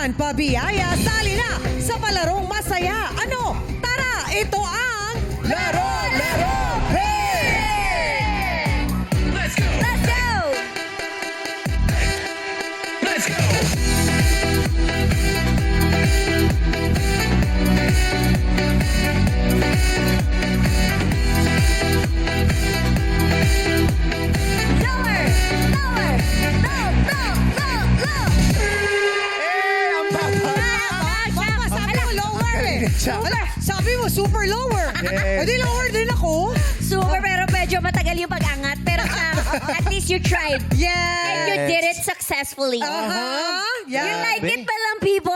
Saan pa biyaya? Sali na sa palarong masaya. Ano? Tara, ito ang Laro! Laro! Hey! Let's go! Let's go! Let's go! Lower! Lower! Low! Low! Low! Low! Eh, ang baba! Baka sabi mo lower eh. Wala, sabi mo super lower. Yes. O di lower din ako. Super, pero medyo matagal yung pag-angat. Pero at least you tried. And Yes. you did it successfully. Yeah. You like it ba lang, people?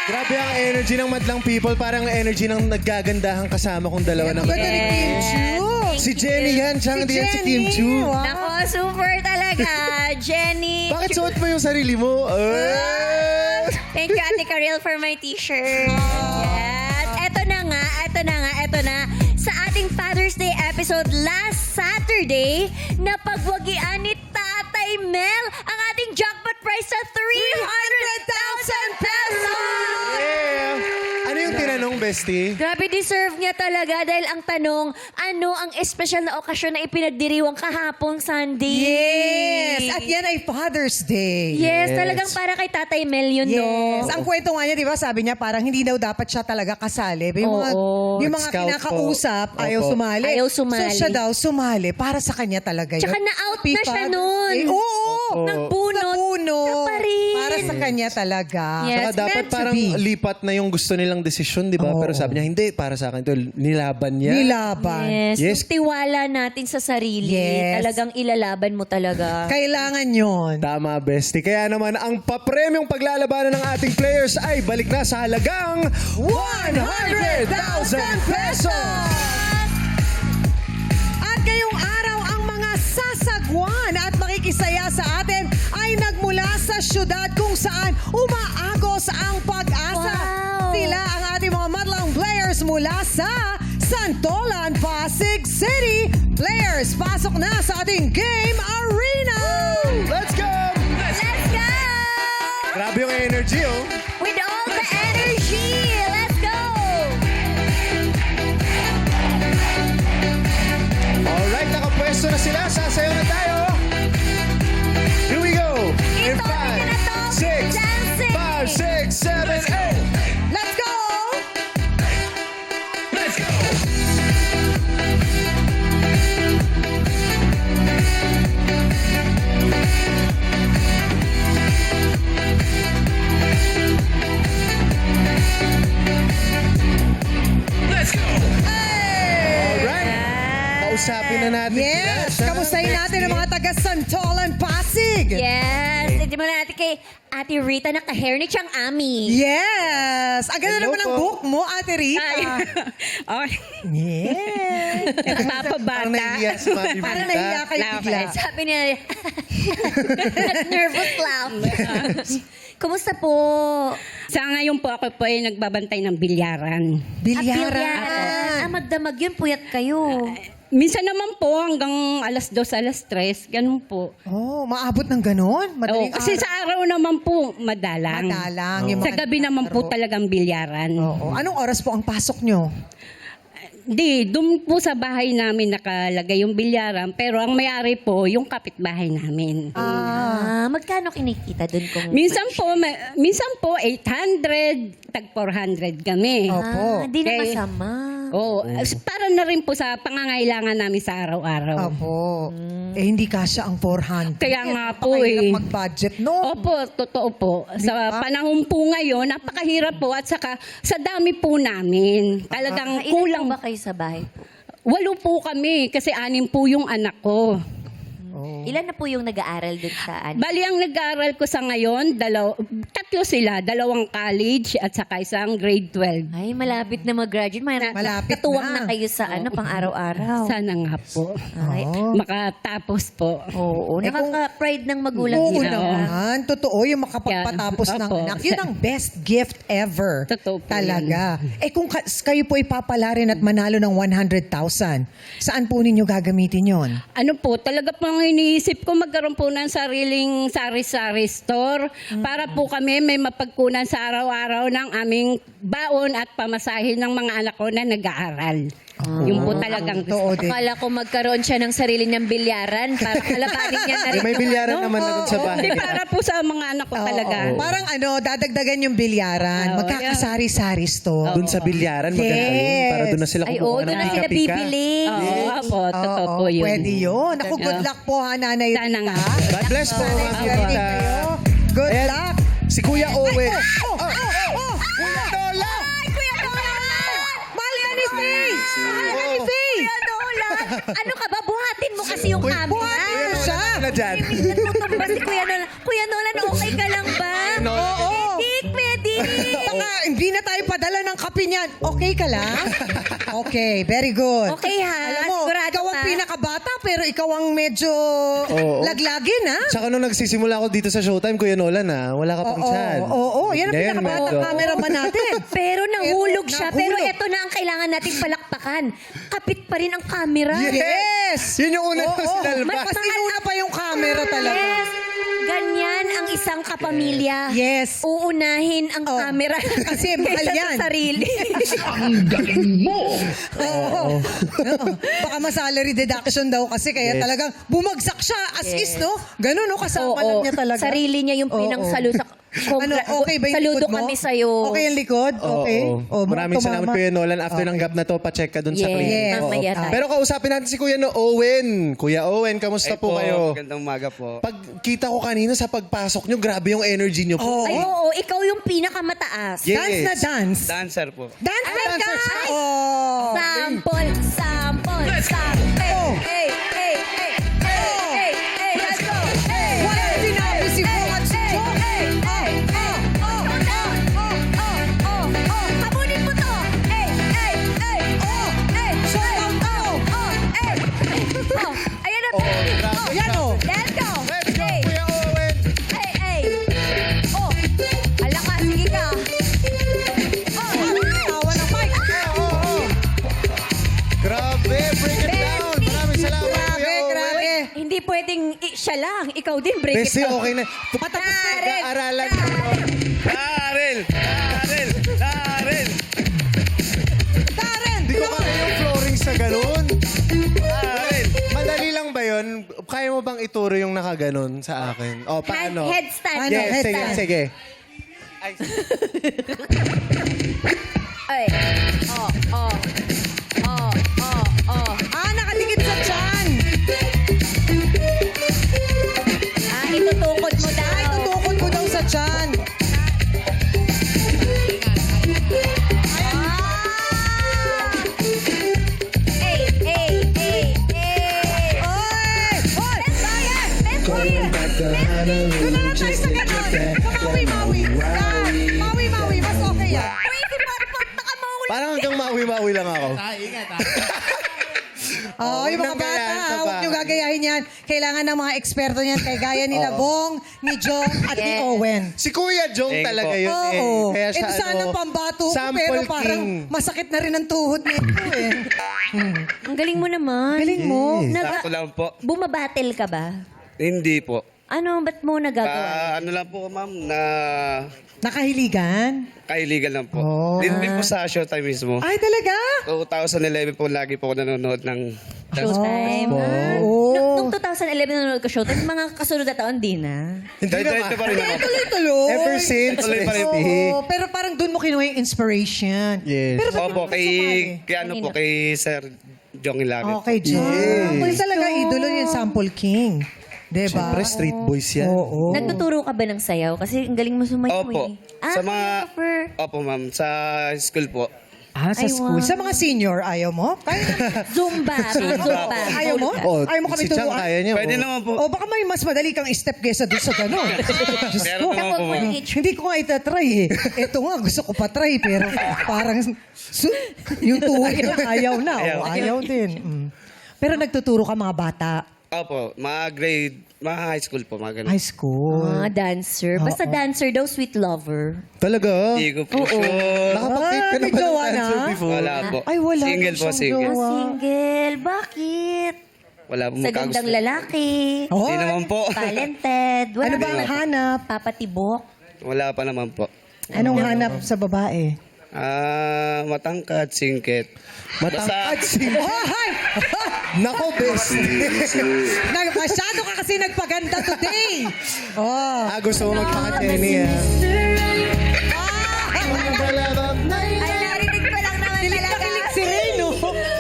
Grabe ang energy ng madlang people. Parang energy ng naggagandahan kasama kong dalawa ng... Ang ganda ni Kim Chu. Si Jenny yan. Siya hindi yan si Kim Chu. Wow. Nako, super talaga. Jenny. Bakit suot mo yung sarili mo? Thank you, Ate Karel, for my t-shirt. Yes. Eto na. Sa ating Father's Day episode last Saturday, napagwagian ni Tatay Mel ang ating jackpot prize sa 300,000 pesos! Yeah! Ano yung tinanong, bestie? Grabe, deserve niya talaga dahil ang tanong, ano ang espesyal na okasyon na ipinagdiriwang kahapong Sunday? Yes. At yan ay Father's Day. Yes, Yes. talagang para kay Tatay Mel yun, Yes. no? Ang kwento nga niya, di ba, sabi niya parang hindi daw dapat siya talaga kasali. Yung mga, Oo. yung mga Scout kinakausap, po. ayaw Opo. sumali. Ayaw sumali. So siya daw sumali para sa kanya talaga yun. Tsaka na-out Happy na siya Father's nun. Day. Oo. Opo. Nagbunot. Nagbunot. Siya pa rin. Para sa kanya talaga. Yes. Saka dapat meant to parang be. lipat na yung gusto nilang desisyon, di ba? Oo. Pero sabi niya, hindi, para sa akin to nilaban niya. Nilaban. Yes, Yes. yung tiwala natin sa sarili. Yes. Talagang ilalaban mo talaga. Kailangan yun. Tama, bestie. Kaya naman, ang papremyong paglalabanan ng ating players ay balik na sa halagang 100,000 pesos! At ngayong araw, ang mga sasagwan at makikisaya sa atin ay nagmula sa syudad kung saan umaagos ang pag-asa. Wow. Sila ang ating mga madlang players mula sa Santolan, Pasig City. Players, pasok na sa ating game arena! Let's go! Let's go! Grabe yung energy, oh. With all the energy, let's go! Alright, nakapwesto na sila. Sasayaw na tayo. Here we go. In Ito, bigyan na to. 5, 6, Dancing. 5, 6, 7, 8. Let's go! Let's go! Let's go! Alright. Kausapin na natin Yes! sila. Kamustahin natin ang mga taga Santolan, Pasig! Yes! Hindi mo natin kay Ate Rita na ka-hair ni Chang Ami. Yes! Ang ganda Hello naman ang po. book mo, Ate Rita. Okay. Yes! Parang Nagpapabata. nahihiya si Mami Parang Vita. nahiya kayo bigla. Sabi niya, nervous laugh. Kumusta po? Sa ngayon po ako po ay nagbabantay ng bilyaran. Bilyaran. Magdamag yun, puyat kayo. Minsan naman po hanggang alas 2, alas 3, ganun po. Oh, maabot ng ganon? Madaling Kasi sa araw naman po madalang. Madalang. Yung Sa mga gabi naman po naglaro. talagang bilyaran. Oo. Anong oras po ang pasok nyo? Di, doon po sa bahay namin nakalagay yung bilyaran, pero ang may-ari po yung kapitbahay namin. Magkano kinikita dun kung... Minsan po 800, tag 400 kami. Opo. Hindi na Okay. masama. Oo, para na rin po sa pangangailangan namin sa araw-araw. Opo. Eh, hindi kasya ang 400. Kaya nga po Napakahirap eh. mag-budget, no? Opo, totoo po. Sa panahon po ngayon, napakahirap po at saka sa dami po namin. Talagang Ilan kulang. po ba kayo sa bahay? 8 po kami kasi 6 po yung anak ko. Ilan na po yung nag-aaral dun sa Bali, ang nag-aaral ko sa ngayon, 3 sila. 2 college at saka isang grade 12. Ay, malapit na mag-graduate. Malapit Katuwang na. na kayo sa pang araw-araw. Sana nga po. Ay, Oh. Makatapos po. oo. Eh, kung- Nakaka-pride ng magulang Oo nila. naman. Totoo, yung makapagpatapos Yan. ng Opo. anak. Yun ang best gift ever. Totoo po Talaga. Eh kung kayo po ipapala rin at manalo ng 100,000, saan po ninyo gagamitin yon? Ano po, talaga pong iniisip ko magkaroon po ng sariling sari-sari store para po kami may mapagkunan sa araw-araw ng aming baon at pamasahin ng mga anak ko na nag-aaral. Yung po talagang Totoo din. Akala ko magkaroon siya ng sarili niyang bilyaran para kalabanin niya na rin. May bilyaran No? naman na dun sa bahay Hindi, nila. para po sa mga anak ko talaga. Parang dadagdagan yung bilyaran. Oo, Magkakasari-sari store. Dun sa bilyaran, maganda yun. Yes. Para dun na sila Ay, kumukuha oo, ng doon na sila pika-pika. bibili. Oo po, totoo po yun. Pwede yun. Ako, good luck po ha, Nanay Sana nga. Rita. God bless po, Ma'am Galing Rita. kayo. Good Ayan, luck. si Kuya Owen. Kuya Dola! Kuya Nolan! Mahal ka ni Faye! Mahal ka ni Faye! Kuya Nolan! Ano ka ba? Buhatin mo kasi yung camera. buhatin mo siya. Na dyan. Natutumba si Kuya Nolan. Kuya Nolan, okay ka lang ba? Oo. Medic! Baka hindi na tayo padala ng kape niyan. Okay ka lang? Okay, very good. Okay, ha? Alam mo, Sigurado ikaw ang ka? pinakabata pero ikaw ang medyo Oo. laglagin, ha? Tsaka nung nagsisimula ako dito sa Showtime, Kuya Nolan, wala ka pang chan. Oo, yan ang Ngayon, pinakabata medyo- cameraman natin. Pero nahulog siya. Pero nahulog. ito na ang kailangan nating palakpakan. Kapit pa rin ang camera. Yes! Yun yung una nang sinalba. Mas inuna pa yung camera talaga. Yes. Ganyan ang isang kapamilya. Yes. Uunahin ang Oh. camera. Kasi mahal kaysa yan. sa sarili. Oo. Baka ma-salary deduction daw kasi kaya Yes. talagang bumagsak siya as is, no? Ganun, no? Kasama lang Oo. niya talaga. Sarili niya yung Oo. pinangsalu sa... Ano, okay ba yung Saludo likod mo? kami sa'yo. Okay yung likod? Okay. Oo. Maraming salamat, Kuya Nolan. After ng gap na to, pa-check ka dun sa Yes. clinic. Yes. Oo. Mamaya tayo. Pero kausapin natin si Kuya Owen. Kuya Owen, kamusta po kayo? Magandang umaga po. Pagkita ko kanina sa pagpasok nyo, grabe yung energy nyo po. Ay, oo. Ikaw yung pinakamataas. Yes. Dance na dance. Dancer po. Dancer ka! dancer. Oh. Sample, sample, sample. Oh. Hey, hey, hey, hey, hey, hey, let's go. Hey, Wala hey, sinabi si hey, Bong at si hey, Joe. hey, hey, hey. Habunin mo to. Hey, hey, hey. Hey, Shout hey, out to. hey. Ayan na. grabe. Yan, oh. Let's go. Let's go, Hey, Kuya Owen. hey, hey. Oh, alakas, sige ka. Tawa ng mic. Grabe, break it down. Maraming salamat, Grabe, Kuya Owen. grabe. Hindi pwedeng siya lang. Ikaw din, break it Bestie, down. okay na. Patapos na. Pag-aaralan. Darrell! Darrell! Darrell! Karen! Hindi ko kaya yung flooring sa ganun. Darrell! Madali lang ba yun? Kaya mo bang ituro yung nakaganon sa akin? O, paano? Headstand. Ano? Yes, sige, Headstand. sige. Ay. Oh, oh. Oh, oh, oh. Nakadikit sa tiyan. Itutukod mo daw. Tutukod mo daw sa tiyan. Hey, hey, hey, hey. Oy! Oy! Let's go yan. Let's go yan. Doon na lang tayo sa ganun. Mawi-mawi. Yan. Mawi-mawi. Mas okay yan. Crazy Marpot, baka mahuli. Parang hanggang mawi-mawi lang ako. Yung mga Huwag nang bata, gayahin sa huwag bahay. nyo gagayahin yan. Kailangan ng mga eksperto niyan. Kay gaya nila Bong, ni Joe, at ni Yes. Owen. Si Kuya Jong Thank you talaga po. yun eh. Oo. Kaya siya Ito sana pambato ko, sample pero parang king. masakit na rin ang tuhod nito eh. Ang galing mo naman. Galing mo. Yes. Sakto lang po. Bumabattle ka ba? Hindi po. Ano, ba't mo nagagawa? Ano lang po, ma'am, na Nakahiligan? kailigan lang po. Oh. Din po sa Showtime mismo. Ay, talaga? 2011 po, lagi po ako nanonood ng dance. Showtime. Oo. Nung 2011 nanonood ka Showtime, mga kasunod na taon, di na. Hindi Diretso pa rin naman. ako. Tuloy-tuloy. Ever since, Tuloy pa rin. bestie. Oo, pero parang doon mo kinuha yung inspiration. Yes. Pero ba't Opo, mo sumali? kay ano po, kay Sir Jong Ilagin. Okay, Joe. Yes. Yung talaga idolo yung Sample King. Diba? Siyempre, street boys yan. Oo. Nagtuturo ka ba ng sayaw? Kasi ang galing mo sumayaw Opo. eh. Sa mga... choreographer. Opo, ma'am. Sa school po. Sa Ay, school. wow. Sa mga senior, ayaw mo? Kaya Zumba. Zumba. Ayaw mo? Oh, Ayaw mo kami si Chang turuan? kaya niya. Pwede oh. naman po. O baka may mas madali kang step kesa doon sa gano'n. Diyos Meron ko. naman po, ma'am. Hindi ko nga itatry eh. Ito nga, gusto ko pa-try pero parang yung tuhod ko ayaw na. O, ayaw din. Pero nagtuturo ka mga bata. Opo, mga grade, mga high school po, mga ganun. High school. Dancer. Basta dancer daw, sweet lover. Talaga? Hindi ko po sure. Nakapag-date ka na may ba ng jowa na? dancer before? Wala po. Ay, wala Single na po, siyang single. jowa. Single. Bakit? Wala po Sa gandang lalaki. Hindi naman po. Talented. Wala Ano ba ang naman. hanap? Papatibok. Wala pa naman po. Anong hanap sa babae? Matangkad, singkit. Matangkad Basta- si... Oh, hi! Nako, best. Masyado ka kasi nagpaganda today. Oh. Gusto mo magpaka-Jenny, ah. Ay, narinig ko lang naman Kilig na talaga. kilig si Rain, no?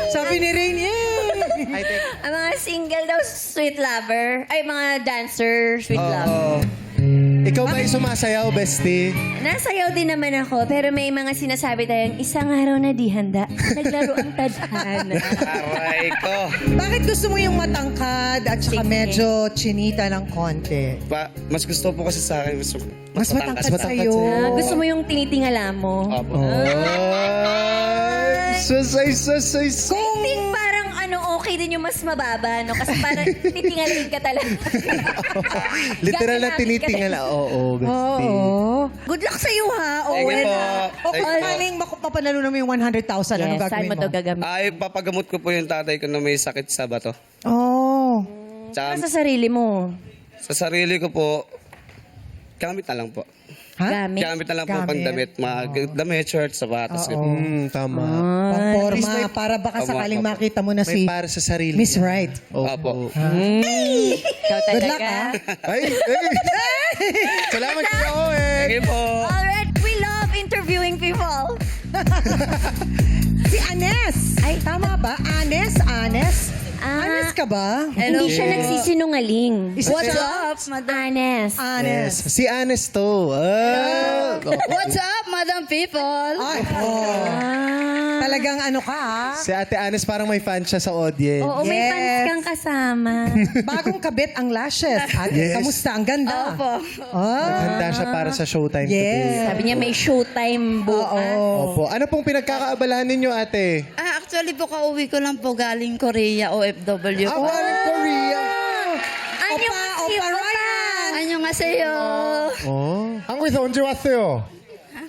Sabi ni Rain, yeah. I think... Ang mga single daw, sweet lover. Ay, mga dancer, sweet lover. Oo. Ikaw ba yung sumasayaw, bestie? Nasayaw din naman ako, pero may mga sinasabi tayong isang araw na di handa. Naglaro ang tadhana. Aray ko. Bakit gusto mo yung matangkad at saka Sige. medyo chinita ng konti? Mas gusto po kasi sa akin. Mas matangkad sa'yo. Gusto mo yung tinitingala mo? Opo. Susay. I think parang okay din yung mas mababa, no? Kasi parang titingalin ka talaga. Literal na Gaganapin ka tinitingala. Oo, bestie. Oo. Good luck sa'yo, ha, Thank you Owen. po. O kung Thank you po. maling mapapanalo naman yung 100,000, ano Yes, saan gagawin mo mo? to gagamit? Ay, papagamot ko po yung tatay ko na may sakit sa bato. Oh. Para Tsaka, sa sarili mo. sa sarili ko po, gamit na lang po. Ha? Gamit. Gamit na lang po Gamit. pang damit. Mga damit, shirt, sapatos. ganun. Tama. Pamporma, para baka sakaling makita mo na May si para sa sarili. Miss Right. Opo. Ikaw Good talaga. luck, ha? Ay! Salamat po, Owen! Sige po. Alright, we love interviewing people. Si Anes. Ay. Tama ba? Anes? Anes ka ba? Hindi siya nagsisinungaling. What's up, Madam Anes? Anes. Yes. Si Anes to. What's up, Madam People? Ay, oh. Talagang ano ka, ha? Si Ate Anes parang may fan siya sa audience. Oo, may Yes. fans kang kasama. Bagong kabit ang lashes. At Yes. kamusta? Ang ganda. Opo. Oh. Naghanda siya para sa showtime Yes. today. Sabi niya may showtime bukas. Opo. Ano pong pinagkakaabalahan ninyo, ate? Actually po, kauwi ko lang po galing Korea, OFW. Galing Korea. Opa Ryan. 안녕하세요. 한국에서 언제 왔어요?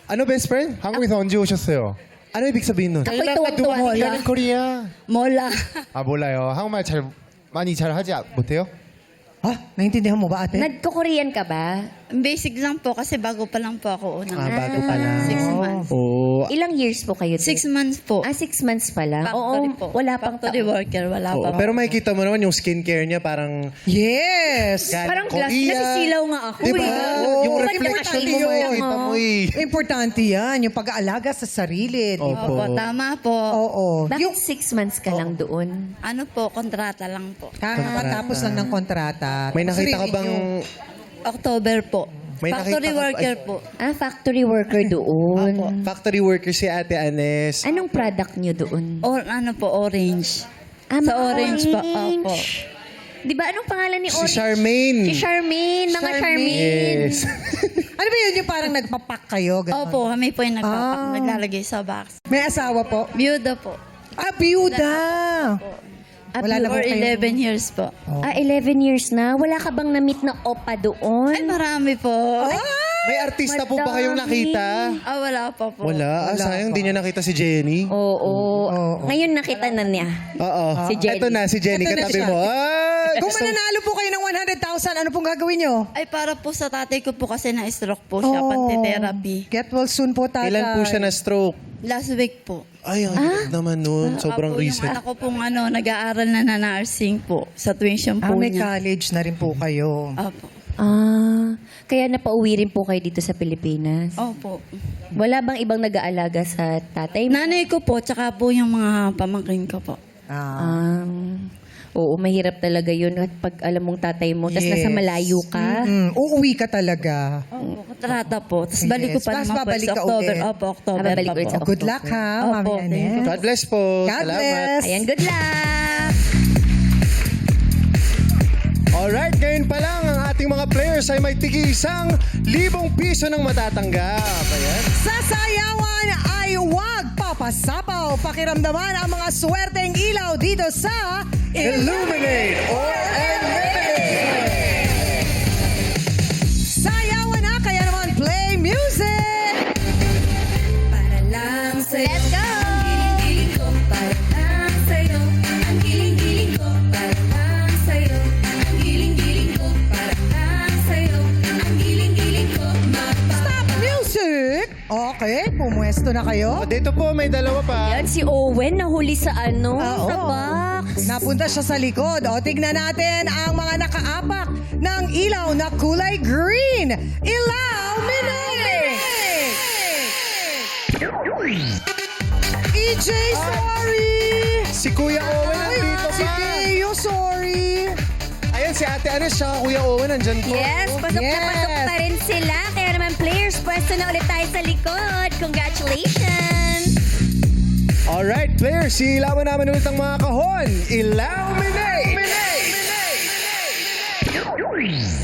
Ano, best friend? 한국에서 언제 오셨어요? Ano ibig sabihin nun? Ako'y tuwang-tuwa. 가는 코리아. Mola. 아 몰라요. 한국말 많이 잘 하지 못해요? Ha? Naintindihan mo ba, ate? Nagko-Korean ka ba? Basic lang po kasi bago pa lang po ako unang. Bago pa lang. 6 months. Oh. Ilang years po kayo? 6 months po. 6 months pa lang? Factory Oo, po. wala pang Factory taon. worker, wala Oo, pa. pero makikita mo naman yung skincare niya parang Yes. galing Parang glass, Korea. nasisilaw nga ako. Diba? eh. Yung Ba't reflection nakakita mo, mo? kita mo eh. Importante yan, yung pag-aalaga sa sarili. di ba? Opo, tama po. Oo. Bakit 6 months ka lang doon? Ano po, kontrata lang po. Kakatapos lang ng kontrata. May nakita ka bang... October po. May Factory nakita ka- worker po. Factory worker doon. Factory worker si Ate Anes. Anong product nyo doon? Or ano po, orange. Sa Sa orange po, opo. Di ba anong pangalan ni Si Orange? Charmaine. Si Charmaine, mga Charmaine. Yes. Ano ba yun yung parang nagpapak kayo? Ganon? Opo, kami po yung naglalagay sa box. May asawa po? Byuda po. Byuda. Wala na For po kayo. 11 years po. 11 years na. Wala ka bang na-meet na opa doon? Ay, marami po. May artista po ba kayong nakita? Wala pa po. Wala. Sayang, di niya nakita si Jenny. Oo. Ngayon nakita na niya. Oo. Si Jenny. Ito na, si Jenny. Ito na Katabi siya. mo. Kung mananalo po kayo ng 100,000, ano pong gagawin nyo? Ay, para po sa tatay ko po kasi na-stroke po siya, pante-therapy. Get well soon po, tatay. Ilan po siya na stroke? Last week po. Ay, ang hirap naman nun. Sobrang Apo, recent. Yung anak ko pong nag-aaral na nursing po sa tuition po May niya. college na rin po kayo. Opo. Kaya napauwi rin po kayo dito sa Pilipinas. Opo. Wala bang ibang nag-aalaga sa tatay mo? Nanay ko po, tsaka po yung mga pamangkin ko po. Oo, mahirap talaga yun. At pag alam mong tatay mo, tas Yes. nasa malayo ka. Uuwi ka talaga. Opo, kontrata po. Tapos balik ko Yes. pa Tapos naman po babalik sa ka October. ulit. Opo, October Babalik pa ulit po. sa Good luck ha, Opo, Mami thank you. Anes. God bless po. God Salamat. bless. Ayan, good luck! Alright, ngayon pa lang ang ating mga players ay may tig-1,000 piso ng matatanggap. Ayan. Sa sayawan ay huwag papasapaw. Pakiramdaman ang mga swerteng ilaw dito sa Illuminate or Eliminate. Sayawan na, kaya naman play music! Let's go! Okay, pumuesto na kayo. O, dito po, may dalawa pa. Yan, si Owen nahuli sa ano, Oo. sa box. Napunta siya sa likod. O, tignan natin ang mga nakaapak ng ilaw na kulay green. Ilaw Minay! EJ, sorry! Si Kuya Owen nandito Si pa. Teo, sorry! Ayan, si Ate Anes, siya Kuya Owen, nandyan po. Yes, pasok na pasok pa rin sila. Kaya naman players, pwesto na ulit tayo sa likod. Congratulations! Alright, players, ilawan namin ulit ang mga kahon. Ilaw Minay!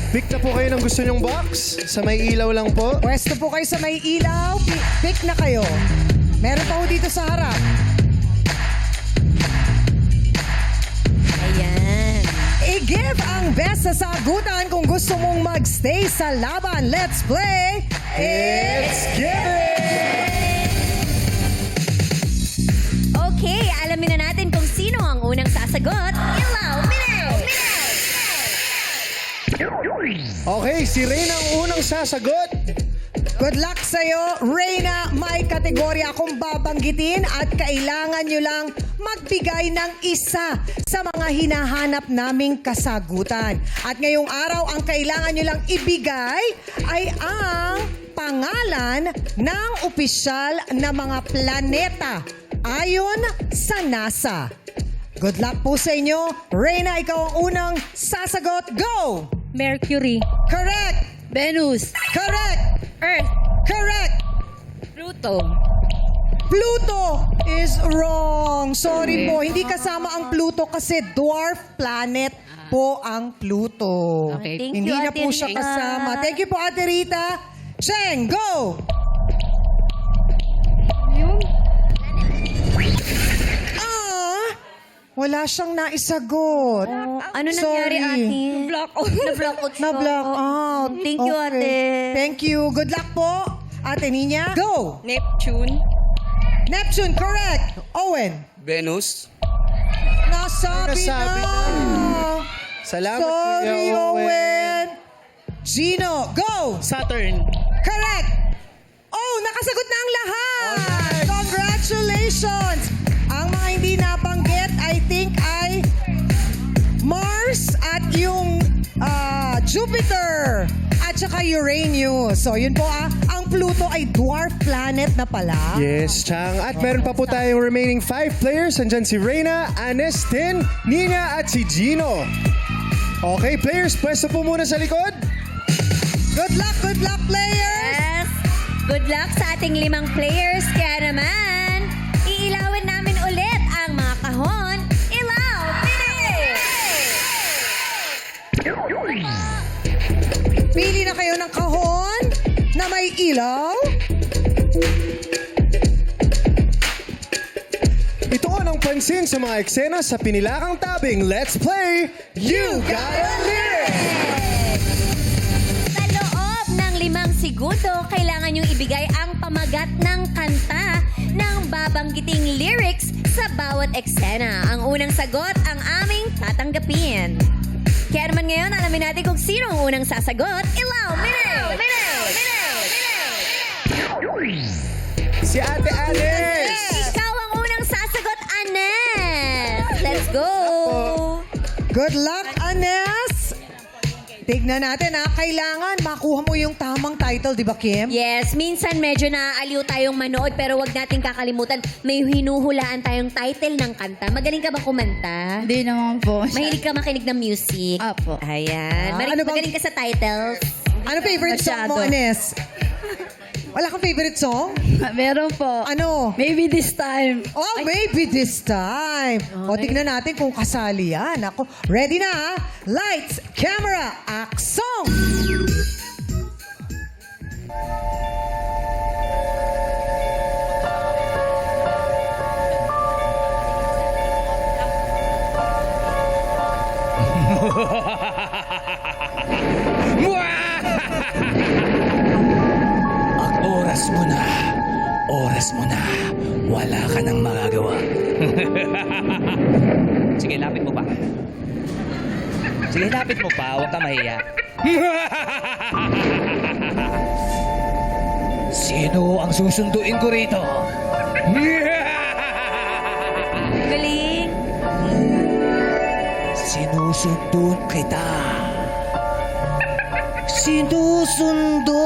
Pick na po kayo ng gusto nyong box. Sa may ilaw lang po. Pwesto po kayo sa may ilaw. Pick na kayo. Meron pa ho dito sa harap. Ayan. I-give ang best sa sagutan kung gusto mong magstay sa laban. Let's play! It's given! Okay, alamin na natin kung sino ang unang sasagot. Ilaw, Minay! Okay, si Reyna ang unang sasagot. Good luck sa'yo, Reyna. May kategorya akong babanggitin at kailangan nyo lang magbigay ng isa sa mga hinahanap naming kasagutan. At ngayong araw, ang kailangan nyo lang ibigay ay ang pangalan ng opisyal na mga planeta ayon sa NASA. Good luck po sa inyo. Reyna, ikaw ang unang sasagot. Go! Mercury, Correct! Venus, Correct! Earth, Correct! Pluto. Pluto is wrong. Sorry po, hindi kasama ang Pluto kasi dwarf planet po ang Pluto. Okay. Thank Hindi you, na Ate po siya Rita. kasama. Thank you po, Ate Rita. Cheng, go! Wala siyang naisagot. Oh, ano nangyari, Sorry. ate? Block out. Na-block out siya. Na-block out. Thank you, Okay. ate. Thank you. Good luck po, Ate Nina. Go! Neptune, Neptune, correct. Owen. Venus. Nasabi Nasabi na. Salamat, Sorry, Kuya Owen. Gino, go! Saturn. Correct! Oh, nakasagot na ang lahat! Congratulations! Ang mga hindi nabanggit, I think, ay Mars at yung Jupiter at saka Uranus. So, yun po ang Pluto ay dwarf planet na pala. Yes, Chang. At meron pa po tayong remaining 5 players. Andyan si Reyna, Anestin, Nina at si Gino. Okay, players, pwesto po muna sa likod. Good luck, players! Yes. Good luck sa ating 5 players. Kaya naman, iilawin namin ulit ang mga kahon. Ilaw, Minay! Pili na kayo ng kahon na may ilaw. Ito ang pansin sa mga eksena sa pinilakang tabing. Let's play You Got a Lyric! Sa loob ng 5 segundo, kailangan niyong ibigay ang pamagat ng kanta ng babanggiting lyrics sa bawat eksena. Ang unang sagot ang aming tatanggapin. Kaya naman ngayon, alamin natin kung sino ang unang sasagot. Ilaw, Minay! Si Ate Anes! Ikaw ang unang sasagot, Anes! Let's go! Good luck, Anes! Tignan natin kailangan makuha mo yung tamang title, di ba, Kim? Yes, minsan medyo naaaliw tayong manood pero wag nating kakalimutan may hinuhulaan tayong title ng kanta. Magaling ka ba kumanta? Hindi naman po. Mahilig ka makinig ng music? Apo. Ayan. Ano bang- Magaling ka sa titles? Ano favorite song mo, Masyado. Anes? Wala kang favorite song? Meron po. Ano? Maybe this time. Oh, maybe this time. O, tignan natin kung kasali yan. Ako, ready na, Lights, camera, action! Oras mo na. Wala ka nang magagawa. Sige, lapit mo pa. Sige, lapit mo pa. Huwag ka mahiya. Sino ang susunduin ko rito? Galing. Sinusundun kita. Sinusundo.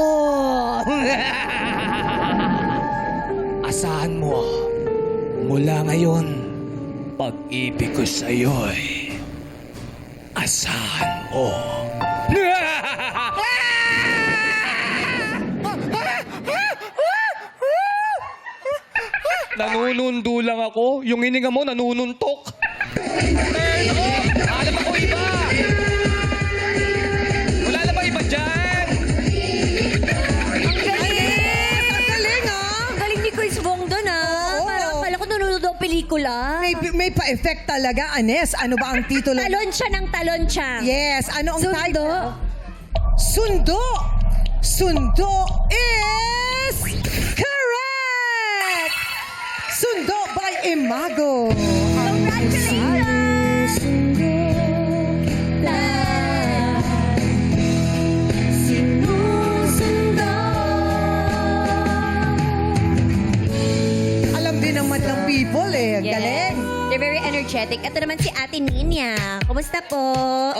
Asahan mo, mula ngayon, pag-ibig ko sa'yo'y asahan mo. Nanunundo lang ako. Yung hininga mo, nanununtok. Hanap ako iba. Wala na ba iba dyan? Ang galing! Ang galing ah. Ang galing ni Chris Wong doon Oo. Parang pala ko nanonood ang pelikula. May pa-effect talaga, Anes. Ano ba ang titulo? Talon siya ng talon siya. Yes, ano ang Sundo. title? Sundo. Sundo is correct! Sundo by Imago. Congratulations! Sinusundo. Alam din ng madlang people eh. Yes. Galing. They're very energetic. Ito naman si Ate Ninya. Kumusta po?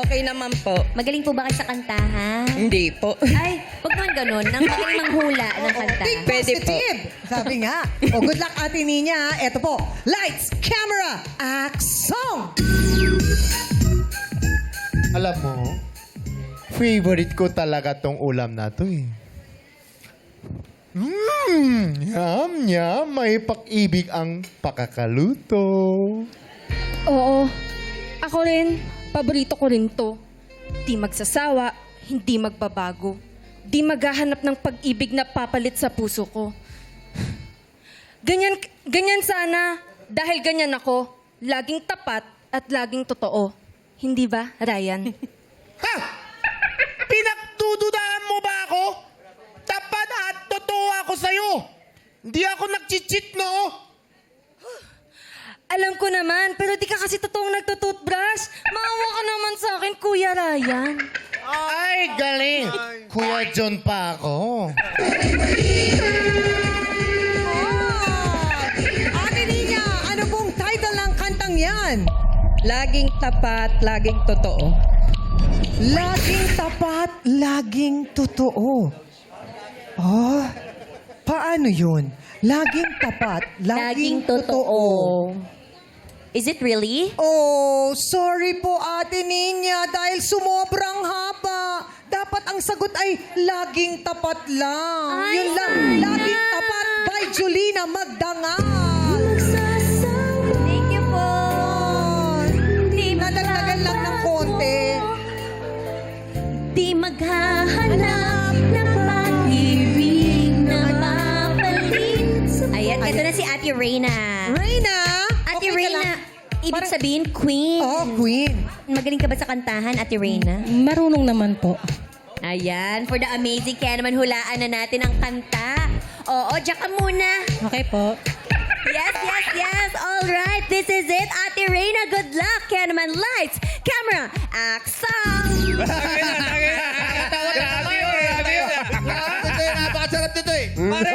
Okay naman po. Magaling po ba kayo sa kantahan? Hindi po. Ay, huwag naman ganun. Nang magaling manghula ng kanta. Think Pwede po. positive. Sabi nga. O good luck, Ate Ninya. Ito po. Lights, camera, action! Alam mo, favorite ko talaga tong ulam na to eh. Yum, yum. May pag-ibig ang pakakaluto. Oo. Ako rin. Paborito ko rin to. Di magsasawa, hindi magbabago. Di maghahanap ng pag-ibig na papalit sa puso ko. Ganyan sana. Dahil ganyan ako. Laging tapat at laging totoo. Hindi ba, Ryan? Ha? Pinagdududahan mo ba ako? Tapat at totoo ako sa'yo. Hindi ako nag-cheat, no? Alam ko naman, pero di ka kasi totoong nagtututbrush. Maawa ka naman sa akin, Kuya Ryan. Ay, galing. Kuya John pa ako. Ate Ninya, ano pong title ng kantang yan? Laging tapat, laging totoo. Laging tapat, laging totoo. Oh, paano yun? Laging tapat, Laging totoo. Is it really? Oh, sorry po Ate Ninya dahil sumobrang haba. Dapat ang sagot ay laging tapat lang. Ay, Yun lang, sayang. laging tapat by Julina Magdangal. Thank you po. Di Nadagdagan lang ng konti. Di maghahanap ng pag-ibig na mapalit. Ayan, ito na si Ate Reyna. Reyna! Ate okay ka Reyna, lang? ibig Parang- sabihin, queen. Oh, Queen. Magaling ka ba sa kantahan, Ate Reyna? Marunong naman po. Ayan, for the amazing, kaya naman hulaan na natin ang kanta. Oo, diyan ka muna. Okay po. Yes, yes, yes. All right, this is it. Ate Reyna, good luck. Kaya naman, lights, camera, action! Napakasarap nito eh. Pare,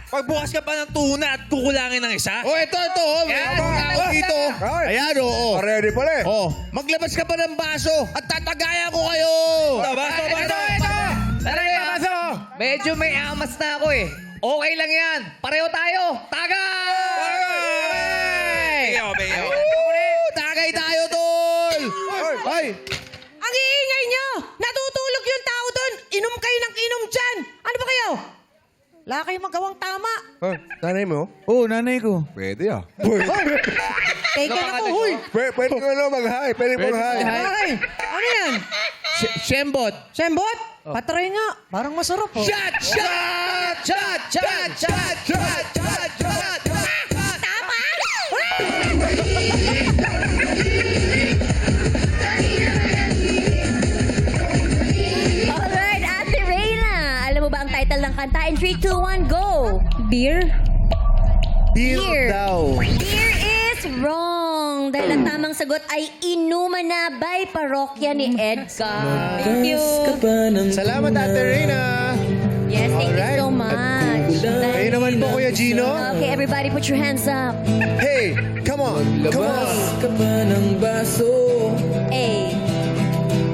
pagbukas ka pa ng tuna at kukulangin ng isa? Oh, ito. Yan. Mga tao dito. Ayan, oo. Ready pala eh. Oh, maglabas ka pa ng baso at tatagayan ko kayo. Baso. Tara, baso. Medyo may amas na ako eh. Okay lang yan. Pareho tayo. Tagay! Tagay tayo, tol. Ay, Ang iingay nyo! Natutulog yung tao doon! Inom kayo ng inom dyan! Ano ba kayo? Wala kayong magawang tama. nanay mo? Oo, nanay ko. Pwede ah. Taken ako, huy! Pwede ko na mag-hi. Pwede mo mag-hi. Ay, ano yan? Shembot. Sembot? Patry nga. Parang masarap oh. Shot! Alright, Ate Reyna. Alam mo ba ang title ng kanta? In 3, 2, 1, go! Beer? Beer. daw. Beer is wrong. Dahil ang tamang sagot ay inuman na by parokya ni Edgar. Thank you. Salamat, Ate Reyna. Yes, thank you so much. Kaya mo, Kuya Gino. Okay, everybody put your hands up. Hey, come on. Come on. ka pa ng baso Hey.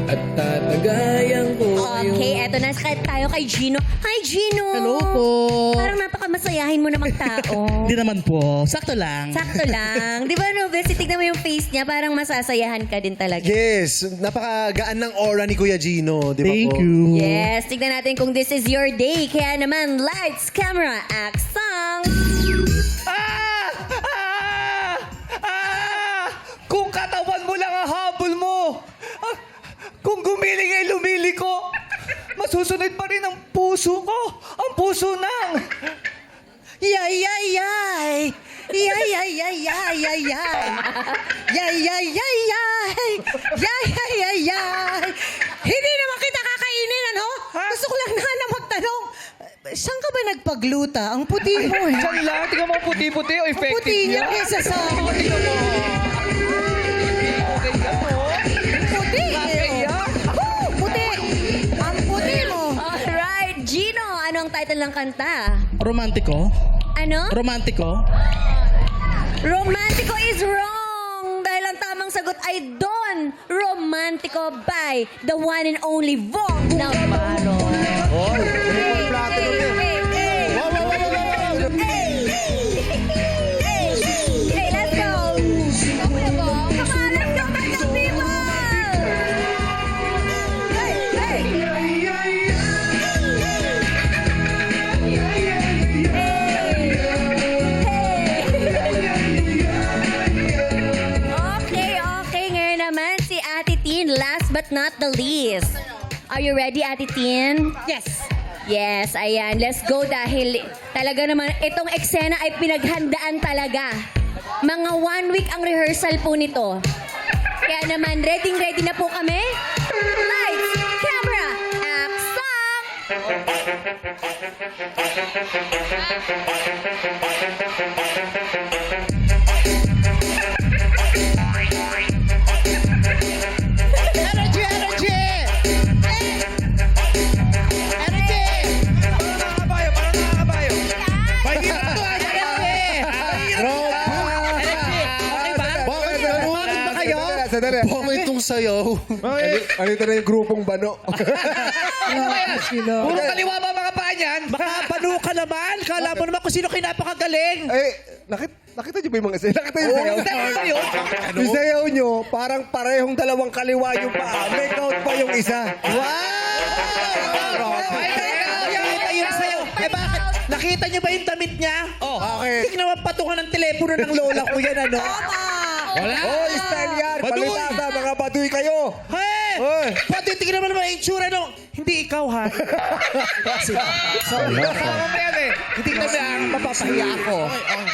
at tatagayan ko Okay, eto na tayo kay Gino. Hi, Gino! Hello po. Parang napakamasayahin mo namang tao. Hindi naman po. Sakto lang. Sakto lang. Di ba, Nobes? Tignan mo yung face niya, parang masasayahan ka din talaga. Yes, napakagaan ng aura ni Kuya Gino. Di ba Thank po? you. Yes, tignan natin kung this is your day. Kaya naman, lights, camera, act, song! Ah! Ah! Ah! Kung katawan mo lang ang habol mo, kung gumiling ay lumili ko, masusunod pa rin ang puso ko. Ang puso ng... Yay, yay, yay! Yay, yay, yay, yay, yay, yay! Yay, yay, yay, yay! Yay, yay, yay, yay! Hindi naman kita kakainin, ano? Gusto ko lang na magtanong, saan ka ba nagpagluta? Ang puti mo, eh. Diyan lang, tingnan mo ang puti-puti o Ang effective puti niya kaysa sa... Tingnan mo. Okay ka mo. Puti, eh. Oh, puti! Ang puti mo! Alright, Gino, ano ang title ng kanta? Romantiko? Ano? Romantiko? Romantico is wrong! Dahil ang tamang sagot ay Don Romantico by the one and only Vong Navarro. Hey, let's go! Come on, let's go back to people! Hey, Okay. Ngayon naman si Ate Tin, last but not the least. Are you ready, Ate Tin? Yes. Yes, ayan. Let's go dahil talaga naman itong eksena ay pinaghandaan talaga. Mga 1 week ang rehearsal po nito. Kaya naman, ready na po kami. Lights, camera, action! Energy! Energy! Energy! Parang nakakabayo, parang nakakabayo. Pwede ba ito? Energy! Okay ba? Bakit ba kayo? Sandali. Bakit itong sayaw? Ano ito na yung grupong bano? Puro kaliwa ba mga paa niyan? Makapano ka naman? Kala mo naman kung sino kayo napakagaling. Nakita niyo ba yung mga sayaw? Nakita yung sayaw? Ano yun? Yung sayaw nyo, parang parehong dalawang kaliwa yung paa. Make out pa yung isa. Wow! Nakita yun sa'yo. Eh bakit? Nakita niyo ba yung damit niya? Oh. Bakit? Tignan mo patungan ng telepono ng lola ko yan, ano? Wala. Oh, style yan. Baduy. Palitasa, mga baduy kayo. Hey! Hoy! Pati tignan mo naman ang itsura no. Hindi ikaw, ha? Sorry. Kasama mo yan eh. Hindi ka naman mapapahiya ako.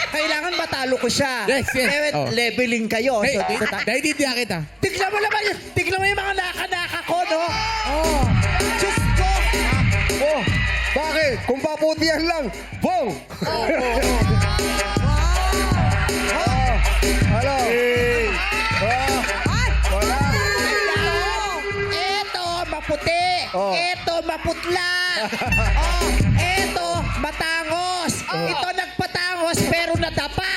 Kailangan matalo ko siya. Yes. Oh. Leveling kayo. So, dito Naiintindihan kita. Tignan mo naman yun. Tignan mo yung mga naka-naka ko, no? Oh. Diyos ko. Oh, bakit? Kung paputihan lang. Bong! Hello? Wala. Eto, maputi. Oh. Eto, maputla. Oh, eto, matangos. Ito, nagpatangos, pero nadapa.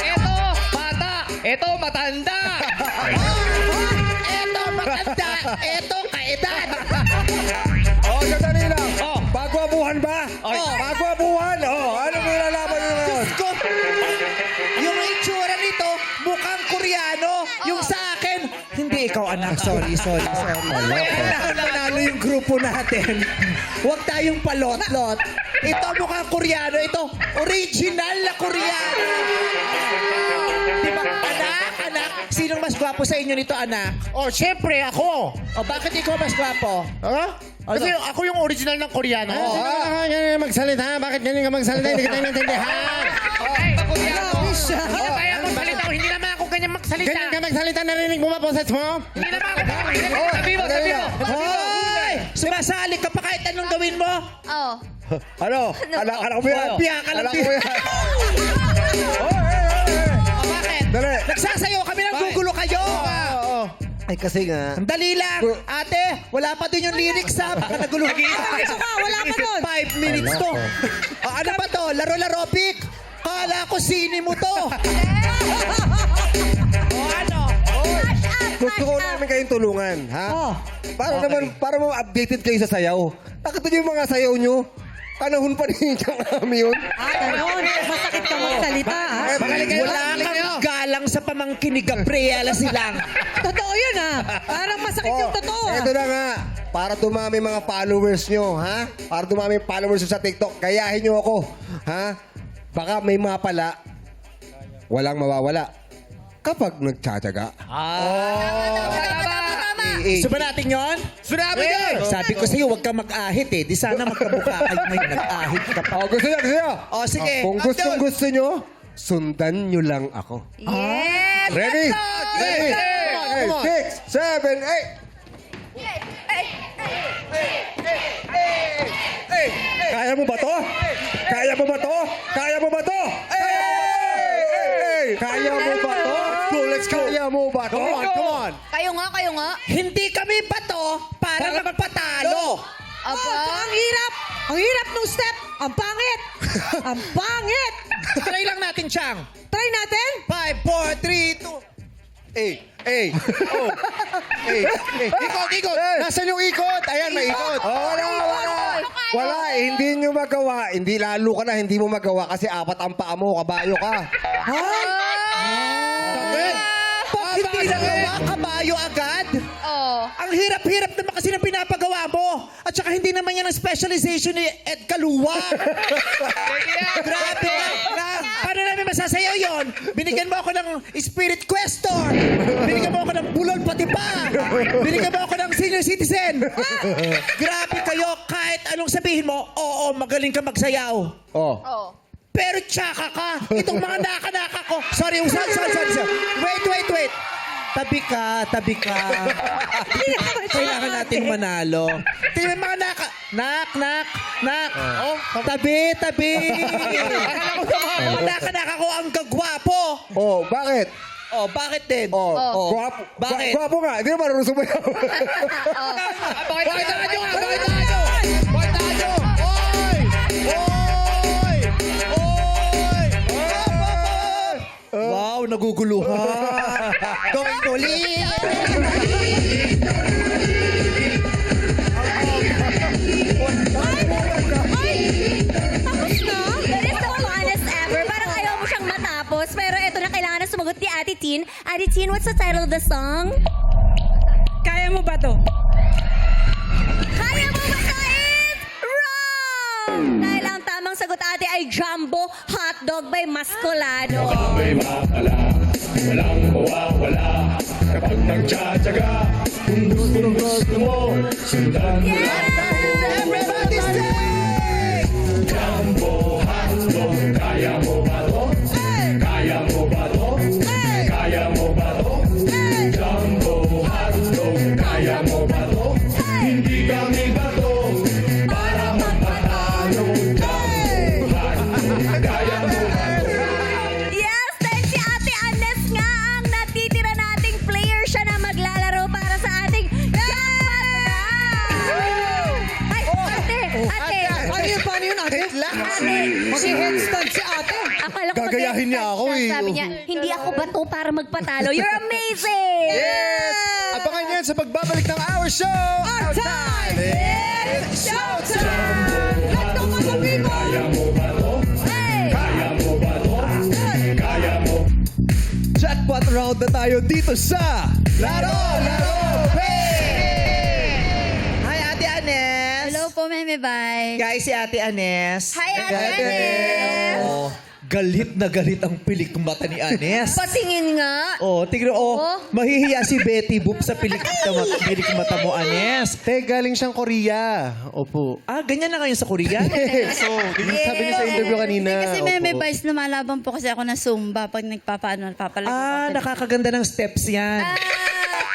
Ito, bata. Ito, matanda. Eto, matanda. Eto, kaedad. Oh, sandali lang. Oh. Bagwabuhan ba? Oh. Bagwabuhan. Oh, ano mo nalaman nyo ngayon? Diyos ko. Yung itsura nito, mukhang Koreano. Yung sa akin, hindi ikaw, anak. Sorry. Kailangan manalo yung grupo natin. Huwag tayong palot-lot. Ito mukhang Koreano. Ito, original na Koreano. Di ba, anak? Sinong mas gwapo sa inyo nito, anak? Oh, syempre ako. O, bakit ikaw mas gwapo? Ha? Kasi ako yung original ng Koreano. Ganyan magsalita. Bakit ganyan ka magsalita? Hindi kita naintindihan. Grabe siya. Hindi na kaya magsalita. Hindi naman ako ganyan magsalita. Ganyan ka magsalita. Narinig mo ba boses mo? Hindi naman ako. Sabi mo. Hoy! Sumasali ka pa kahit anong gawin mo? Oh. Ano? Anak mo yan? Biya ka lang. Anak mo yan? O bakit? Dali. Nagsasayaw kami ng gugulo kayo. Oo. Ay, kasi nga... Dali lang! Ate, wala pa din yung lyrics ha. Baka naguluhan. Wala pa nun. 5 minutes to. Ano ba to? Laro-laro, Pic? Kala ko sini mo to. Gusto ko namin kayong tulungan, ha? Oh. Para mo updated kayo sa sayaw. Nakita niyo yung mga sayaw niyo? Panahon pa rin yung kami yun. Ganon. Masakit ka magsalita, ha? Wala kang galang sa pamangkin ni Gabriela silang. Totoo yun, ha? Parang masakit yung totoo, ha? Ito na nga. Para dumami mga followers nyo, ha? Para dumami yung followers nyo sa TikTok, gayahin nyo ako, ha? Baka may mapala, walang mawawala. Kapag nagtsatsaga. Suba natin yun? Surabi yun! Sabi ko sa'yo, huwag kang mag-ahit eh. Di sana magkamukha kayo ngayon. Nag-ahit ka pa. Gusto nyo? O, sige. Kung gusto nyo, sundan nyo lang ako. Yes! Ready? Ready? Come on. 6, 7, 8. Kaya mo ba to? Kaya mo ba to? Kaya mo ba to? Kaya mo ba to? Go, let's go. Kaya mo ba to? Come on. Kayo nga. Hindi kami pa to para magpatalo. Aba. Ang hirap! Ang hirap nung step! Ang pangit! Ang pangit! Try lang natin, Chang. Try natin? 5, 4, 3, 2. Ikot. Nasaan yung ikot? Ayan, may ikot. Wala. Hindi nyo magawa. Hindi lalo ka na, hindi mo magawa kasi apat ang paa mo, kabayo ka. Hindi nagawa, kabayo agad. Oh. Ang hirap-hirap naman kasi ng pinapagawa mo. At saka hindi naman yan ang specialization ni Ed Kalua. Grabe ka. Paano namin masasayaw yon? Binigyan mo ako ng Spirit Questor. Binigyan mo ako ng Bulol pati pa. Binigyan mo ako ng Senior Citizen. Grabe kayo. Kahit anong sabihin mo, oo, magaling ka magsayaw. Oh. Pero tsaka ka. Itong mga naka-naka ko. Sorry. Wait. Tabi ka. Kailangan nating manalo. Tingnan mga Nak. Oh, tabi. Mga naka-naka ko ang gagwapo. Oh, bakit? Oh, bakit din? Guwapo. Bakit? Guwapo nga. Hindi na marunong sumayaw. Bakit tayo? Oy! Wow, naguguluhan. Going muli. Tapos na? That is the funnest ever. Parang ayaw mo siyang matapos. Pero ito na, kailangan na sumagot ni Ate Tin. Ate Tin, what's the title of the song? Kaya mo ba to? Kaya mo ba ito? It's wrong! Dahil ang tamang sagot, ate, ay Jumbo Hotdog by Mascolado. Walang mawawala kapag nagtsatsaga. Kung gusto mo, sundan mo lang ako. Everybody say! Jumbo hotdog, kaya mo ba to? Kaya mo ba to? Kaya mo ba to? Jumbo hotdog, kaya mo ba to? Hindi kami ba to? Para magpatalo. Jumbo hotdog, kaya mo ba to? Yes, then si Ate Anes nga ang natitira nating player. Siya na maglalaro para sa ating Ay, ate. Paano yun, ate? Mag-headstand si ate. Akala ko Gagayahin niya ako, eh. Sabi niya, hindi ako bato para magpatalo. You're amazing! Yes! Abangan yan sa pagbabalik ng Our Show! Our time! It's showtime! Let's go, mga people! Kaya mo ba to? Hey! Kaya mo ba to? Kaya mo. Jackpot round na tayo dito sa Laro! Hi, Ate Anes. Hello po, Meme Bye. Guys, si Ate Anes. Hi, Ate Anes! Oh, galit na galit ang pilik mata ni Anes. Patingin nga. Oh, tignan Oh. mahihiya si Betty Boop sa pilik mata mo, Anes. Te, galing siyang Korea. Opo. Ah, ganyan na ngayon sa Korea? So, sabi niya sa interview kanina. Kasi opo. Meme Bye, lumalaban po kasi ako na Zumba pag napapalagay. Ah, nakakaganda ng steps yan.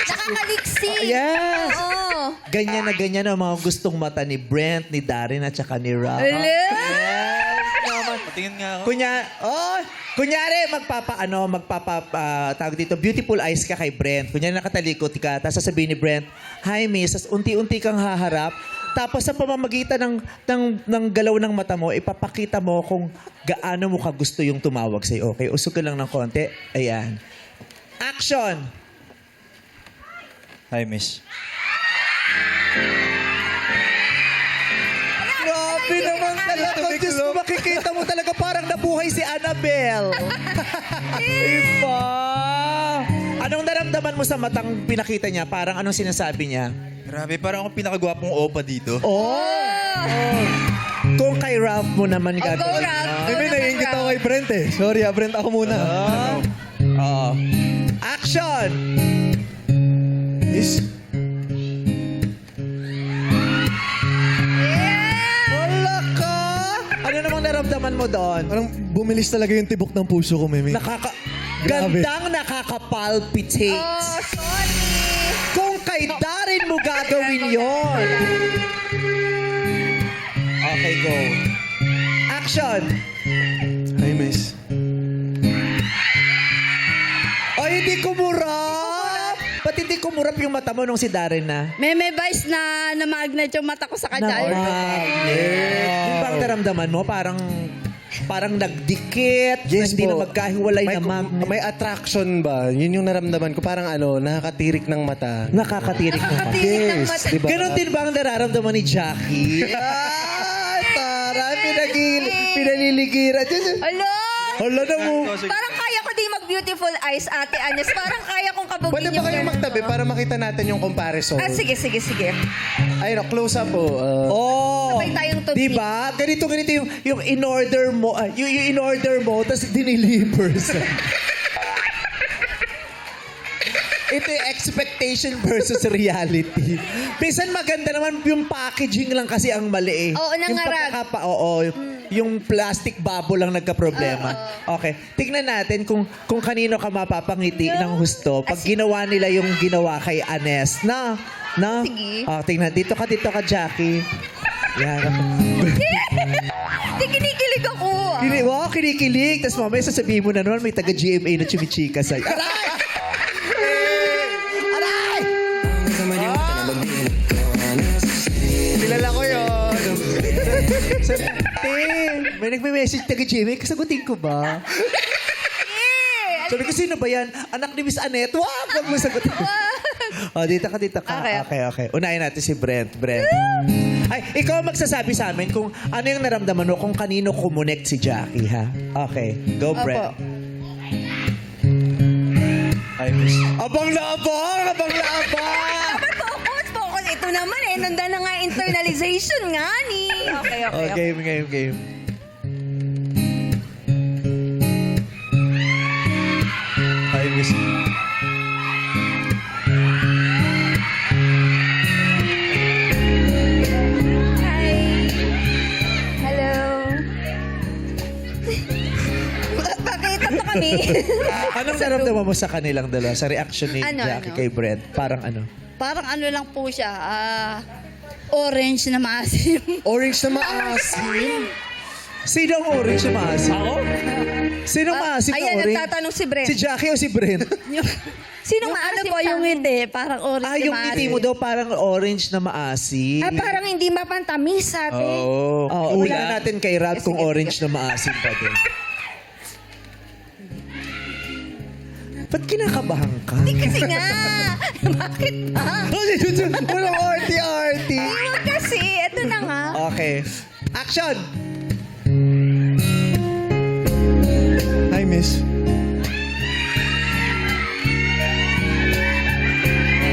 Nakakaliksi. Yes. Oo. Ganyan na ang mga gustong mata ni Brent, ni Darren, at saka ni Rob. Hello? Yes, naman. Patingin nga ako. Kunyari, tawag dito, beautiful eyes ka kay Brent. Kunyari, nakatalikot ka, tapos sasabihin ni Brent, "Hi, miss," tapos unti-unti kang haharap. Tapos sa pamamagitan ng galaw ng mata mo, ipapakita mo kung gaano mo ka gusto yung tumawag sa'yo. Okay, usog ka lang ng konti. Ayan. Action! Hi, miss. Grabe naman talaga. Diyos ko, makikita mo talaga parang nabuhay si Annabelle. Iba. Anong naramdaman mo sa matang pinakita niya? Parang anong sinasabi niya? Grabe, parang ako pinakagwapong opa dito. Kung kay Ralph mo naman gagawin. May naiingit ako kay Brent eh. Sorry Brent, ako muna. Action! Wala ka! Ano namang naramdaman mo doon? Parang bumilis talaga yung tibok ng puso ko, Meme. Grabe. Gandang nakaka-palpitate. Oh, sorry. Kung kay Darren mo gagawin yon. Okay, go. Action! Hi, miss. O, hindi kumurap! Ba't hindi kumurap yung mata mo nung si Darren na? May vice na magnet yung mata ko sa kanya. Yung bang naramdaman mo? Parang nagdikit, Yes hindi po. na magkahiwalay na magnet. May attraction ba? Yun yung naramdaman ko. Parang nakakatirik ng mata. Nakakatirik mo. Yes, diba? Ganon din ba ang nararamdaman ni Jackie? Ay, tara, pinaliligiran. Alo! Hala na mo. Parang kaya ko di mag-beautiful eyes, Ate Agnes. Parang kaya kong kabugin Pwede ba kayong magtabi para makita natin yung comparison? Sige. Ayun, close up po. Sabay tayong tubi. Diba? Ganito yung in-order mo, yung in-order mo, tapos diniliver sa... Ito yung expectation versus reality. Minsan maganda naman yung packaging lang kasi ang mali eh. Oo, nangarag. Yung plastic bubble lang nagka-problema. Okay. Tignan natin kung kanino ka mapapangiti ng husto pag ginawa nila yung ginawa kay Anes. Na? Sige. Tingnan. Dito ka, Jackie. Yan. Di kinikilig ako. Kinikilig. Tapos mamaya sasabihin mo na naman may taga-GMA na chumichika sa'yo. Aray! Kilala ko yun. May nagme-message taga-GMA. Kasagutin ko ba? Sabi ko, sino ba yan? Anak ni Miss Annette. Wag mo sagutin. Dito ka. Okay. Unahin natin si Brent. Ay, ikaw magsasabi sa amin kung ano yung naramdaman mo kung kanino kumonect si Jackie, ha? Okay. Go, Brent. Hi, miss. Abang na abang! Focus. Ito naman eh. Nanda na nga internalization nga ni. Okay. Game. Hi, miss. Hi. Hello. Bakit? Tato kami. Anong naramdaman mo sa kanilang dalawa? Sa reaction ni Ano, Jackie ano? kay Brent? Parang ano? Parang ano lang po siya, orange na maasim. Orange na maasim. Sino ang orange na maasim? Ako? Sino ang maasim na Ayan, orange? nagtatanong si Brent. Si Jackie o si Brent? Sino Yung maasim po, sa yung amin? ngiti, parang orange na Yung maasim. ngiti mo daw parang orange na maasim. Parang hindi mapantamis, ate. Tingnan natin kay Ralph kung orange na maasim pa din. Ba't kinakabahan ka? Kasi nga. Bakit ba? Walang arty-arty. Iwan kasi. Ito na nga. Okay. Action! Hi, miss.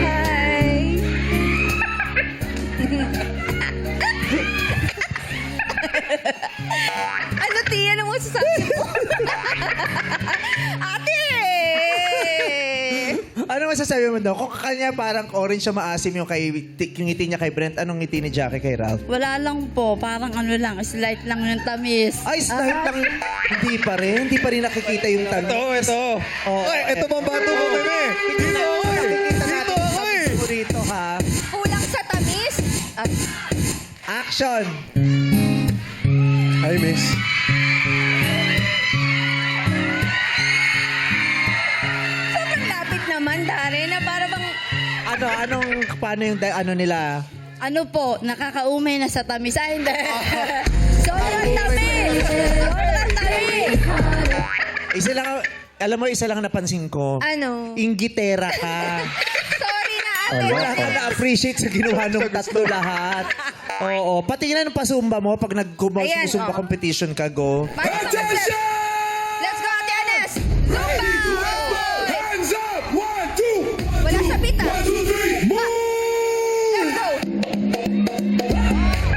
Hi. Ano, Tia? Ano masasabi mo? Ate! Ano masasabi mo daw? Kung kanya parang orange siya maasim yung ngiti niya kay Brent, anong ngiti ni Jackie kay Ralph? Wala lang po, parang ano lang, slight lang yung tamis. Ay, slight lang. Hindi pa rin nakikita yung tamis. Ito. Ito bang bato mo, Meme? Nakikita natin yung tamis mo rito, ha? Kulang sa tamis. Action! Hi, miss. paano yung ano nila? Ano po, nakakaumay na sa tamis. Ay, hindi. Sobrang tamis! Sobrang tamis! Isa lang, alam mo, isa lang napansin ko. Ano? Inggitera ka. Sorry na, ate. Wala ka na-appreciate sa ginawa ng tatlo lahat. Oo. Pati na ng pasumba mo pag Ayan, nag-sumba competition ka, go. Attention! Let's go, Ate Anes! Zumba! Hands up! 1, 2, Wala sa pita. 1, 2, 3, move! Let's go!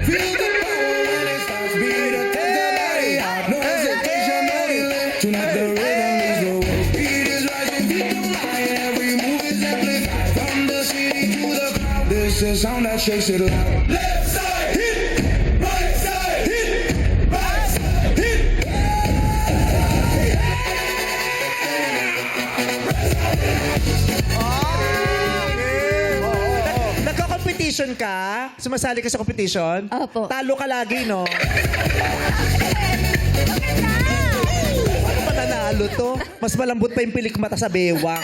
Feel the power when it starts beating. Take the body out, no hesitation, body lift. Tonight the rhythm is the way. Beat is rising, feel the fire. Every move is amplified. From the city to the crowd, this is sound that shakes it loud. Left side hit, right side hit, right side hit. Nagka-competition ka? Sumasali ka sa competition? Opo. Talo ka lagi, no? Paano ba nanalo to? Mas malambot pa yung pilik mata sa bewang.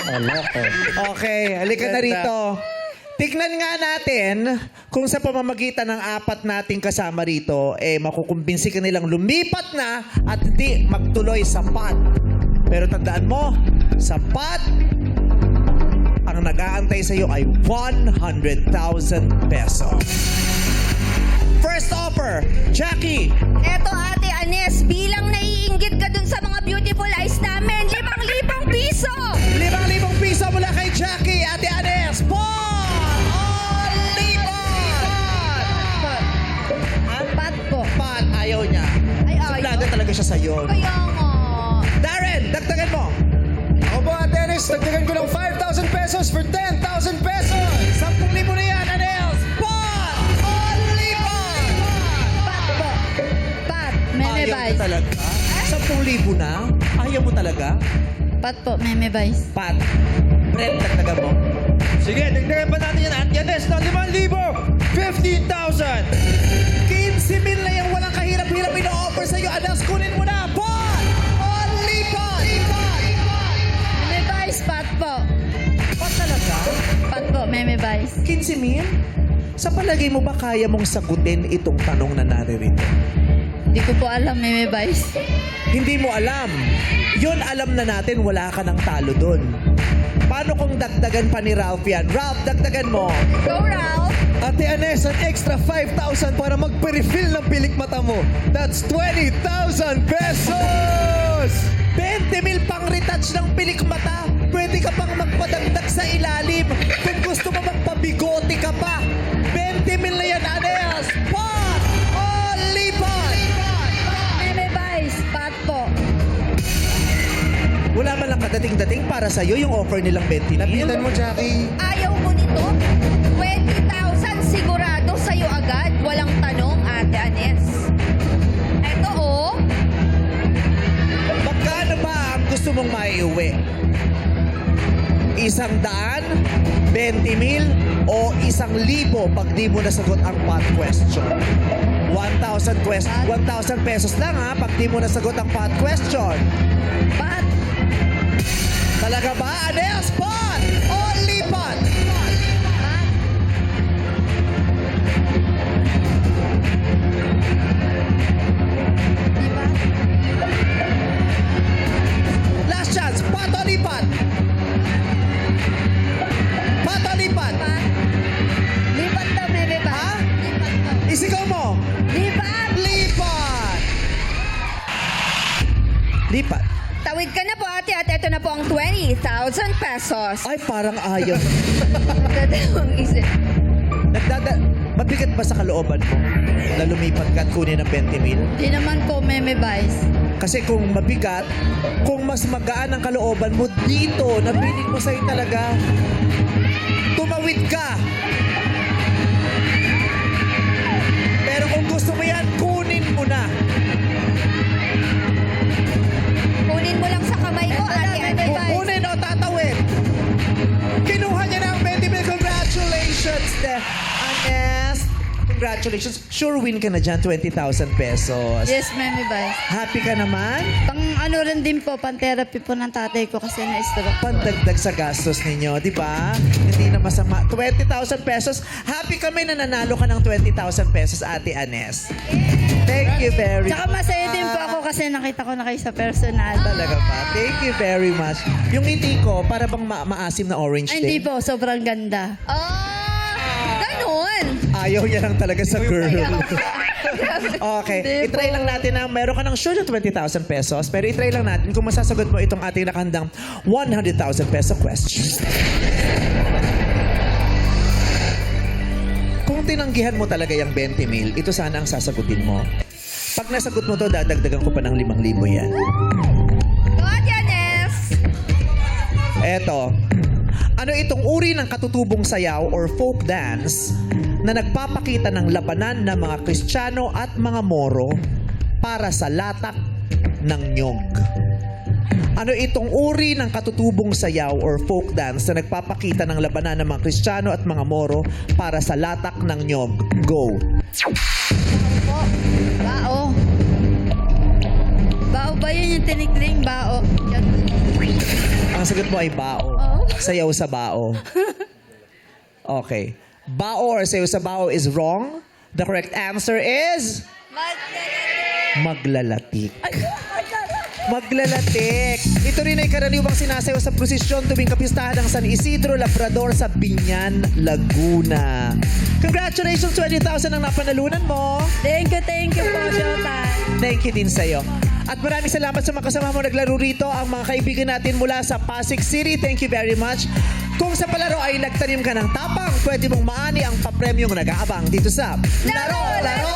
Okay, halika na rito. Tignan nga natin kung sa pamamagitan ng apat nating kasama rito, makukumbinsi ka nilang lumipat na at hindi magtuloy sa pot. Pero tandaan mo, sa pot, ang nag-aantay sa'yo ay 100,000 pesos. First offer, Jackie. Eto, Ate Anes, bilang naiinggit ka dun sa mga beautiful eyes namin, 5,000 piso! 5,000 piso mula kay Jackie, Ate Anes. Pat po. Pat, ayaw niya. Ay, ayaw. Suplada talaga siya sa'yo. Kaya nga. Darren, dagdagan mo. Ako po, Dennis, dagdagan ko ng 5,000 pesos for 10,000 pesos! 10,000 na yan, Anels. Pat! Only Pat! Pat po. Pat. Meme Ayaw mo Vice. talaga? 10,000 na? Ayaw mo talaga? Pat po. Meme Vice. Pat, Brent, dagdagan mo. Sige, dagdagan pa natin yan. Ate Anes, ng 5,000. 15,000. 15,000 na yan, walang kahirap-hirap ino-offer sa'yo. Anels, kunin mo na. Pat! Only Pat! Meme Vice. Pat po. Pat talaga? Pat po. Meme Vice. 15,000? Sa palagay mo ba kaya mong sagutin itong tanong na naririto? Hindi ko po alam, Meme Vice. Hindi mo alam. Yun, alam na natin, wala ka ng talo dun. Paano kung dagdagan pa ni Ralph yan? Ralph, dagdagan mo. Go, Ralph! Ate Anes, an extra 5,000 para magpa-refill ng pilik mata mo. That's 20,000 pesos! 20,000 pang retouch ng pilik mata. Pwede ka pang magpadagdag sa ilalim. Kung gusto mo magpabigote ka pa. 20,000 na yan, Anels. Pat! Only Pat! Meme Vice. Pat po. Wala man lang kadating-dating para sa'yo yung offer nilang 20,000. Lapitan mo, Jackie. Ayaw mo nito? 20,000 sigurado sa'yo agad. Walang tanong, Ate Anes. Eto, oh. Magkano ba ang gusto mong maiuwi? 100,000, 20,000, o 1,000 pag di mo nasagot ang pot question? 1,000 pesos lang ha pag di mo nasagot ang pot question. Pat. Talaga ba? Anels, pot! Only pot! Last chance, pot o lipat? Pot o lipat? Lipat daw, Meme Vice. Ha? Lipat daw. Isigaw mo. Lipat. Lipat! Lipat. Tawid ka na po, ate. At ito na po ang 20,000 pesos. Ay, parang ayaw. Dadalawang isip. Mabigat ba sa kalooban mo na lumipat ka at kunin ng 20,000? Di naman po, Meme Vice. Kasi kung mabigat, kung mas magaan ang kalooban mo dito, napiling mo sa'yo talaga, tumawid ka. Pero kung gusto mo yan, kunin mo na. Kunin mo lang sa kamay ko, ate. Ate Vice. Kunin o tatawid. Kinuha niya na ang 20,000. Congratulations, Anes. Congratulations. Sure win ka na dyan, 20,000 pesos. Yes, Mami Bay. Happy ka naman? Pang ano rin din po, pan-therapy po ng tatay ko kasi na-stroke. Pandagdag sa gastos ninyo, di ba? Hindi na masama. 20,000 pesos. Happy kami na nanalo ka ng 20,000 pesos, Ate Anes. Thank you very Tsaka masaya din po ako kasi nakita ko na kayo sa personal. Talaga pa. Thank you very much. Yung ngiti ko, para bang maasim na orange Ay, hindi din. po, sobrang ganda. Ganon. Ayaw niya lang talaga sa girl. Okay. I-try lang natin na meron ka ng sure na 20,000 pesos. Pero i-try lang natin kung masasagot mo itong ating nakandang 100,000 peso question. Kung tinanggihan mo talaga yung 20 mil, ito sana ang sasagutin mo. Pag nasagot mo to, dadagdagan ko pa ng 5,000 yan. God, Yanes. Eto. Ano itong uri ng katutubong sayaw or folk dance na nagpapakita ng labanan ng mga Kristiyano at mga Moro para sa latak ng nyog? Ano itong uri ng katutubong sayaw or folk dance na nagpapakita ng labanan ng mga Kristiyano at mga Moro para sa latak ng nyog? Go! Bao. Bao ba yun yung tinikling? Bao. Yan. Ang sagot mo ay bao. Sayaw sa bao. Okay. Bao or sayaw sa bao is wrong. The correct answer is... Maglalatik. Maglalatik. Ito rin ay karaniwang sinasayaw sa prosesyon tuwing kapistahan ng San Isidro Labrador sa Binyan, Laguna. Congratulations, 20,000 ang napanalunan mo. Thank you po, Showtime. Thank you din sa'yo. At maraming salamat sa mga kasama mo naglaro rito, ang mga kaibigan natin mula sa Pasig City. Thank you very much. Kung sa palaro ay nagtanim ka ng tapang, pwede mong maani ang papremyong nag-aabang dito sa Laro!